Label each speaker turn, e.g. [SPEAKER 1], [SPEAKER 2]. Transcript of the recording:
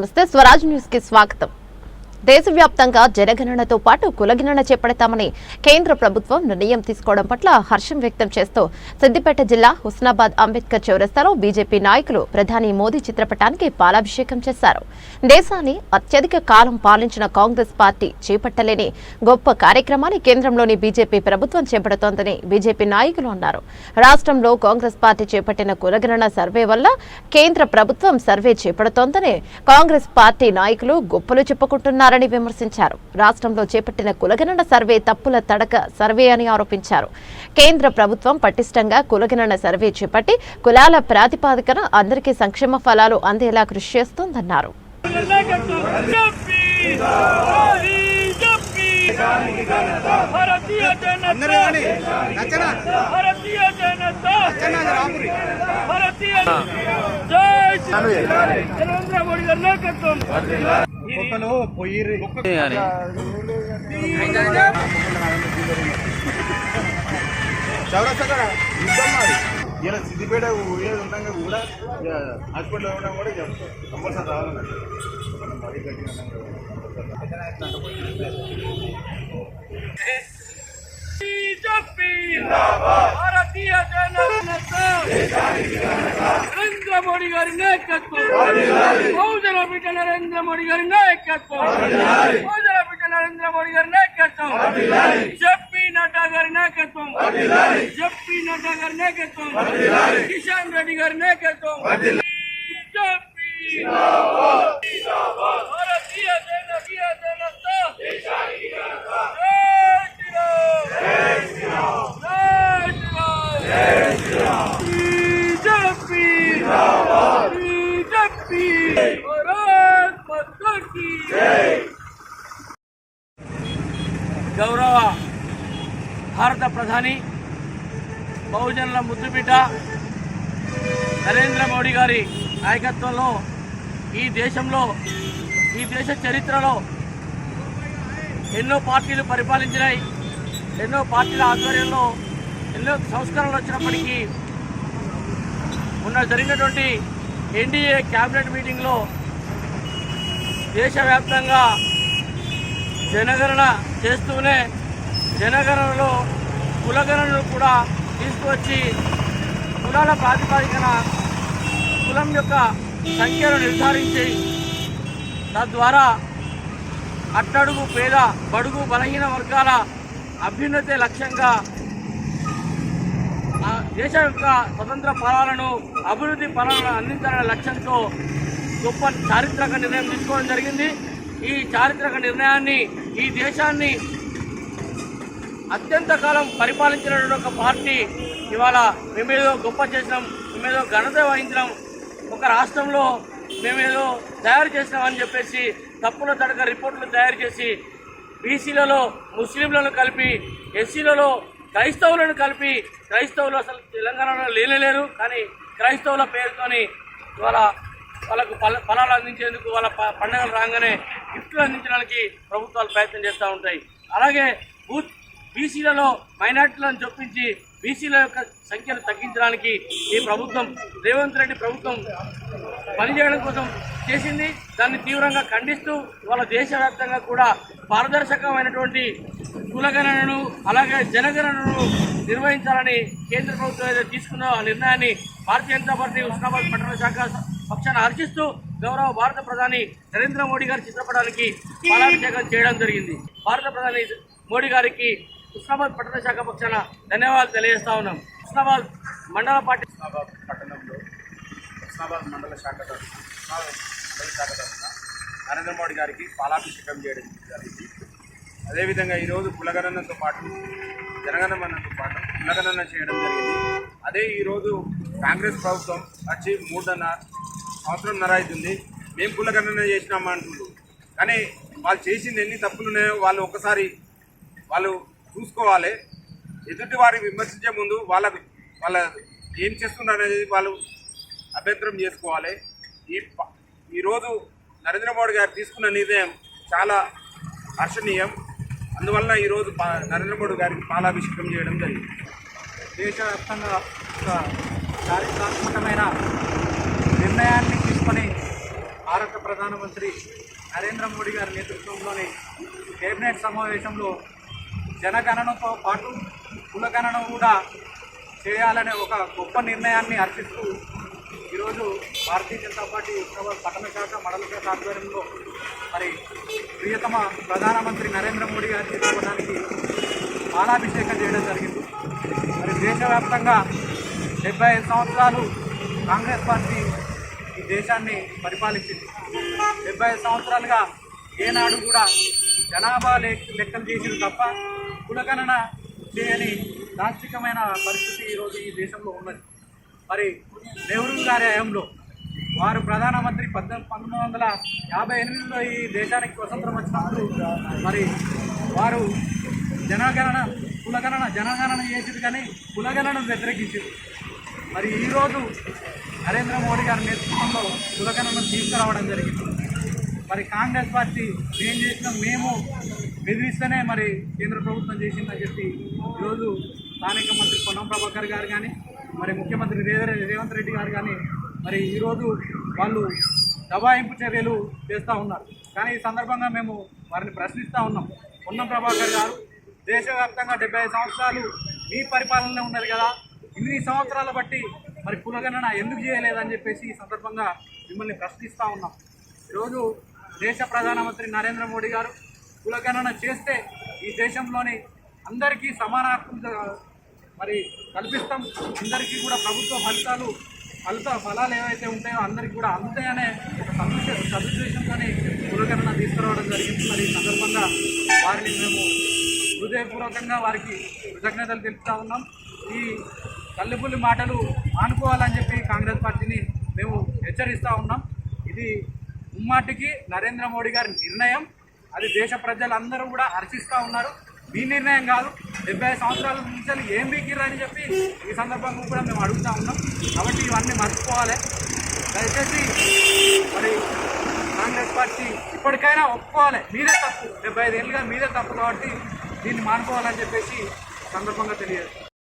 [SPEAKER 1] నమస్తే స్వరాజ్ న్యూస్ కి స్వాగతం. దేశవ్యాప్తంగా జనగణనతో పాటు కులగణన చేపడతామని కేంద్ర ప్రభుత్వం నిర్ణయం తీసుకోవడం పట్ల హర్షం వ్యక్తం చేస్తూ సిద్దిపేట జిల్లా హుస్నాబాద్ అంబేద్కర్ చౌరస్తాలో బీజేపీ నాయకులు ప్రధాని మోదీ చిత్రపటానికి పాలాభిషేకం చేశారు. దేశాన్ని అత్యధిక కాలం పాలించిన కాంగ్రెస్ పార్టీ చేపట్టలేని గొప్ప కార్యక్రమాన్ని కేంద్రంలోని బీజేపీ ప్రభుత్వం చేపడుతోందని బీజేపీ నాయకులు అన్నారు. రాష్ట్రంలో కాంగ్రెస్ పార్టీ చేపట్టిన కులగణన సర్వే వల్ల కేంద్ర ప్రభుత్వం సర్వే చేపడుతోందని కాంగ్రెస్ పార్టీ నాయకులు గొప్పలు చెప్పుకుంటున్నారు విమర్శించారు. రాష్ట్రంలో చేపట్టిన కులగణన సర్వే తప్పుల తడక సర్వే అని ఆరోపించారు. కేంద్ర ప్రభుత్వం పటిష్టంగా కులగణన సర్వే చేపట్టి కులాల ప్రాతిపదికన అందరికీ సంక్షేమ ఫలాలు అందేలా కృషి చేస్తోందన్నారు.
[SPEAKER 2] ఇలా సిద్దిపేట ఉండగా కూడా హాస్పిటల్ ఇవ్వడం కూడా కంపల్సరీ రావాలన్నట్టు
[SPEAKER 3] నరేంద్ర మోడీ గారి నాయకత్వం, బహుజన బిడ్డ నరేంద్ర మోడీ గారి నాయకత్వం, బహుజన బిడ్డ నరేంద్ర మోడీ గారి నాయకత్వం, జెపి నడ్డా గారి నాయకత్వం, జెపి నడ్డా గారి నాయకత్వం, కిషన్ రెడ్డి గారి నాయకత్వం, భారతీయ జనతా గౌరవ భారత ప్రధాని బహుజనుల ముద్దుబిడ్డ నరేంద్ర మోడీ గారి నాయకత్వంలో ఈ దేశ చరిత్రలో ఎన్నో పార్టీలు పరిపాలించినాయి. ఎన్నో పార్టీల ఆధ్వర్యంలో ఎన్నో సంస్కరణలు వచ్చినప్పటికీ జరిగినటువంటి ఎన్డీఏ క్యాబినెట్ మీటింగ్లో దేశవ్యాప్తంగా జనగణన చేస్తూనే జనగణనలో కులగణనను కూడా తీసుకువచ్చి కులాల ప్రాతిపదికన కులం యొక్క సంఖ్యను నిర్ధారించి తద్వారా అట్టడుగు పేద బడుగు బలహీన వర్గాల అభ్యున్నతే లక్ష్యంగా దేశం యొక్క స్వతంత్ర ఫలాలను అభివృద్ధి ఫలాలను అందించాలనే లక్ష్యంతో గొప్ప చారిత్రక నిర్ణయం తీసుకోవడం జరిగింది. ఈ చారిత్రక నిర్ణయాన్ని ఈ దేశాన్ని అత్యంత కాలం పరిపాలించినటువంటి ఒక పార్టీ ఇవాళ మేమేదో గొప్ప చేసినాం, మేమేదో ఘనత వహించినాం, ఒక రాష్ట్రంలో మేమేదో తయారు చేసినామని చెప్పేసి తప్పుల తడక రిపోర్టులు తయారు చేసి బీసీలలో ముస్లింలను కలిపి ఎస్సీలలో క్రైస్తవులను కలిపి క్రైస్తవులు అసలు తెలంగాణలో లేనేలేరు, కానీ క్రైస్తవుల పేరుతోని ఇవాళ వాళ్ళకు ఫలాలు అందించేందుకు వాళ్ళ పండుగలు రాగానే గిఫ్ట్లు అందించడానికి ప్రభుత్వాలు ప్రయత్నం చేస్తూ ఉంటాయి. అలాగే బీసీలలో మైనార్టీలను చొప్పించి బీసీల యొక్క సంఖ్యను తగ్గించడానికి ఈ ప్రభుత్వం రేవంత్ రెడ్డి ప్రభుత్వం పనిచేయడం కోసం చేసింది. దాన్ని తీవ్రంగా ఖండిస్తూ వాళ్ళ దేశవ్యాప్తంగా కూడా పారదర్శకమైనటువంటి కులగణనను అలాగే జనగణనను నిర్వహించాలని కేంద్ర ప్రభుత్వం ఏదైతే తీసుకున్న ఆ నిర్ణయాన్ని భారతీయ జనతా పార్టీ హుస్నాబాద్ పట్టణ శాఖ పక్షాన హర్షిస్తూ గౌరవ భారత ప్రధాని నరేంద్ర మోడీ గారి చిత్రపటానికి పాలాభిషేకం చేయడం జరిగింది. భారత ప్రధాని మోడీ గారికి హుస్నాబాద్ పట్టణ శాఖ పక్షాన ధన్యవాదాలు తెలియజేస్తా ఉన్నాం. హుస్నాబాద్ మండల పార్టీ
[SPEAKER 2] హుస్నాబాద్ పట్టణంలో హుస్నాబాద్ మండల శాఖ తరఫున నరేంద్ర మోడీ గారికి పాలాభిషేకం చేయడం జరిగింది. అదేవిధంగా ఈరోజు కులగణనతో పాటు జనగణనతో పాటు కులగణన చేయడం జరిగింది. అదే ఈరోజు కాంగ్రెస్ ప్రభుత్వం వచ్చి 3.5 సంవత్సరంన్నర అవుతుంది. మేము కులగణన చేసినామా అంటున్నారు, కానీ వాళ్ళు చేసింది ఎన్ని తప్పులున్నాయో వాళ్ళు చూసుకోవాలి. ఎదుటి వారిని విమర్శించే ముందు వాళ్ళ ఏం చేస్తున్నారు అనేది వాళ్ళు అభ్యంతరం చేసుకోవాలి. ఈరోజు నరేంద్ర మోడీ గారు తీసుకున్న నిర్ణయం చాలా హర్షణీయం. అందువల్ల ఈరోజు నరేంద్ర మోడీ గారికి పాలాభిషేకం చేయడం జరిగింది.
[SPEAKER 4] దేశవ్యాప్తంగా ఒక చారిత్రాత్మకమైన నిర్ణయాన్ని తీసుకొని భారత ప్రధానమంత్రి నరేంద్ర మోడీ గారి నేతృత్వంలోని కేబినెట్ సమావేశంలో జనగణనతో పాటు కులగణన కూడా చేయాలనే ఒక గొప్ప నిర్ణయాన్ని హర్షిస్తూ ఈరోజు భారతీయ జనతా పార్టీ హుస్నాబాద్ పట్టణ శాఖ మండల శాఖ ఆధ్వర్యంలో మరి ప్రియతమ ప్రధానమంత్రి నరేంద్ర మోడీ గారి చిత్రపటానికి పాలాభిషేకం చేయడం జరిగింది. మరి దేశవ్యాప్తంగా 75 సంవత్సరాలు కాంగ్రెస్ పార్టీ ఈ దేశాన్ని పరిపాలించింది. 75 సంవత్సరాలుగా ఏనాడు కూడా జనాభా లెక్కలు చేసింది తప్ప కులగణన చేయని దార్శికమైన పరిస్థితి ఈరోజు ఈ దేశంలో ఉన్నది. మరి నెహ్రూ గారి హయాంలో వారు ప్రధానమంత్రి 1958లో ఈ దేశానికి స్వతంత్రం వచ్చినప్పుడు మరి వారు జనగణన చేసింది కానీ కులగణనను వ్యతిరేకించింది. మరి ఈరోజు నరేంద్ర మోడీ గారి నేతృత్వంలో కులగణనను తీసుకురావడం జరిగింది. మరి కాంగ్రెస్ పార్టీ ఏం చేసినా మేము బెదిరిస్తేనే మరి కేంద్ర ప్రభుత్వం చేసిందని చెప్పి ఈరోజు స్థానిక మంత్రి పొన్నం ప్రభాకర్ గారు కానీ మరి ముఖ్యమంత్రి రేవంత్ రెడ్డి గారు కానీ మరి ఈరోజు వాళ్ళు దబాయింపు చర్యలు చేస్తూ ఉన్నారు. కానీ ఈ సందర్భంగా మేము వారిని ప్రశ్నిస్తూ ఉన్నాం. పొన్నం ప్రభాకర్ గారు దేశవ్యాప్తంగా 75 సంవత్సరాలు మీ పరిపాలన ఉన్నది కదా, ఇన్ని సంవత్సరాల బట్టి మరి కులగణన ఎందుకు చేయలేదని చెప్పేసి ఈ సందర్భంగా మిమ్మల్ని ప్రశ్నిస్తూ ఉన్నాం. ఈరోజు దేశ ప్రధానమంత్రి నరేంద్ర మోడీ గారు కులగణన చేస్తే ఈ దేశంలోని అందరికీ సమాన హక్కులు మరి కల్పిస్తాం, అందరికీ కూడా ప్రభుత్వ ఫలాలు ఏవైతే ఉంటాయో అందరికీ కూడా అందుతాయనే ఒక సదుద్దేశంతోనే కులగణన తీసుకురావడం జరిగింది. మరి ఈ సందర్భంగా వారిని మేము హృదయపూర్వకంగా వారికి కృతజ్ఞతలు తెలుపుతూ ఉన్నాం. ఈ తల్లిపుల్లి మాటలు ఆనుకోవాలని చెప్పి కాంగ్రెస్ పార్టీని మేము హెచ్చరిస్తూ ఉన్నాం. ఇది ముమ్మాటికి నరేంద్ర మోడీ గారి నిర్ణయం, అది దేశ ప్రజలందరూ కూడా హర్షిస్తూ ఉన్నారు. మీ నిర్ణయం కాదు, 75 సంవత్సరాల నుంచి ఏం బీకిర్రని చెప్పి ఈ సందర్భంగా కూడా మేము అడుగుతూ ఉన్నాం. కాబట్టి ఇవన్నీ మర్చిపోవాలి. దయచేసి మరి కాంగ్రెస్ పార్టీ ఇప్పటికైనా ఒప్పుకోవాలి, మీదే తప్పు, 75 ఏళ్ళుగా మీదే తప్పు, కాబట్టి దీన్ని మానుకోవాలని చెప్పేసి సందర్భంగా తెలియదు.